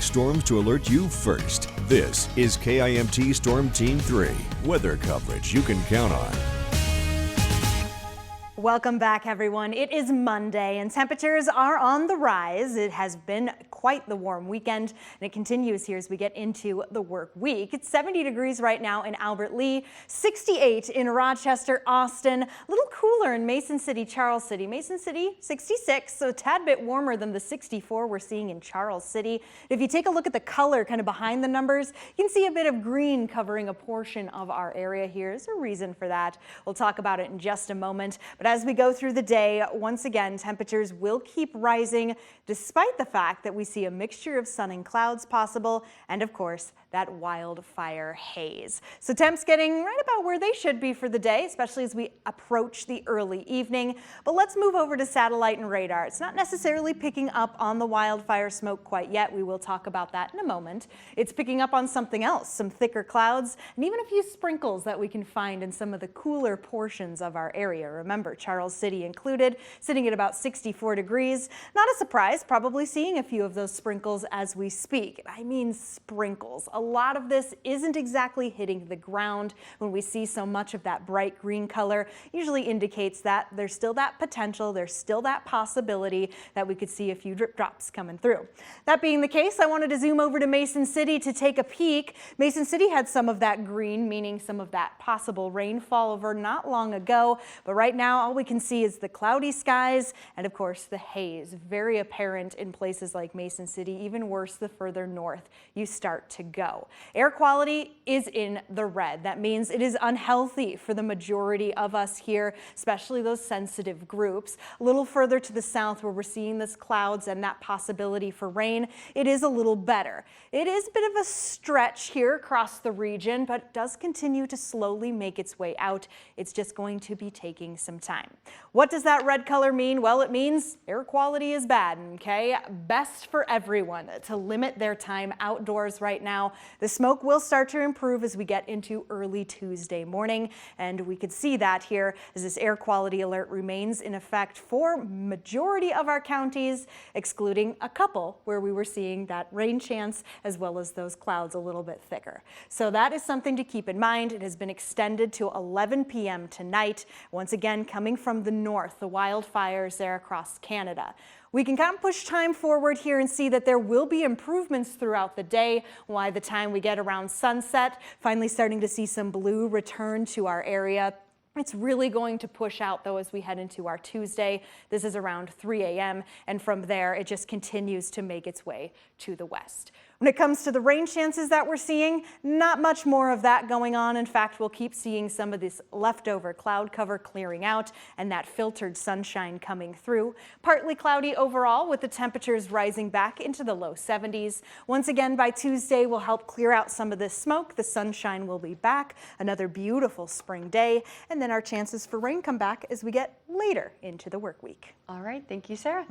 Storms to alert you first. This is KIMT Storm Team 3. Weather coverage you can count on. Welcome back, everyone. It is Monday and temperatures are on the rise. It has been quite the warm weekend and it continues here as we get into the work week. It's 70 degrees right now in Albert Lea, 68 in Rochester, Austin, a little cooler in Mason City, Charles City. Mason City, 66, so a tad bit warmer than the 64 we're seeing in Charles City. If you take a look at the color kind of behind the numbers, you can see a bit of green covering a portion of our area here. There's a reason for that. We'll talk about it in just a moment. But as we go through the day, once again, temperatures will keep rising despite the fact that we see a mixture of sun and clouds possible and, of course, that wildfire haze. So temps getting right about where they should be for the day, especially as we approach the early evening. But let's move over to satellite and radar. It's not necessarily picking up on the wildfire smoke quite yet. We will talk about that in a moment. It's picking up on something else, some thicker clouds and even a few sprinkles that we can find in some of the cooler portions of our area. Remember, Charles City included, sitting at about 64 degrees. Not a surprise, probably seeing a few of those sprinkles as we speak. I mean sprinkles. A lot of this isn't exactly hitting the ground. When we see so much of that bright green color, usually indicates that there's still that potential, there's still that possibility that we could see a few drip drops coming through. That being the case, I wanted to zoom over to Mason City to take a peek. Mason City had some of that green, meaning some of that possible rainfall over not long ago, but right now all we can see is the cloudy skies and of course the haze, very apparent in places like Mason City, even worse the further north you start to go. Air quality is in the red. That means it is unhealthy for the majority of us here, especially those sensitive groups. A little further to the south where we're seeing this clouds and that possibility for rain, it is a little better. It is a bit of a stretch here across the region, but it does continue to slowly make its way out. It's just going to be taking some time. What does that red color mean? Well, it means air quality is bad, okay? Best for everyone to limit their time outdoors right now. The smoke will start to improve as we get into early Tuesday morning, and we could see that here as this air quality alert remains in effect for majority of our counties, excluding a couple where we were seeing that rain chance as well as those clouds a little bit thicker. So that is something to keep in mind. It has been extended to 11 p.m. tonight. Once again, coming from the north, the wildfires there across Canada. We can kind of push time forward here and see that there will be improvements throughout the day. By the time we get around sunset, finally starting to see some blue return to our area. It's really going to push out though as we head into our Tuesday. This is around 3 a.m. and from there it just continues to make its way to the west. When it comes to the rain chances that we're seeing, not much more of that going on. In fact, we'll keep seeing some of this leftover cloud cover clearing out and that filtered sunshine coming through. Partly cloudy overall with the temperatures rising back into the low 70s. Once again, by Tuesday, we'll help clear out some of this smoke. The sunshine will be back. Another beautiful spring day. And then our chances for rain come back as we get later into the work week. All right. Thank you, Sarah.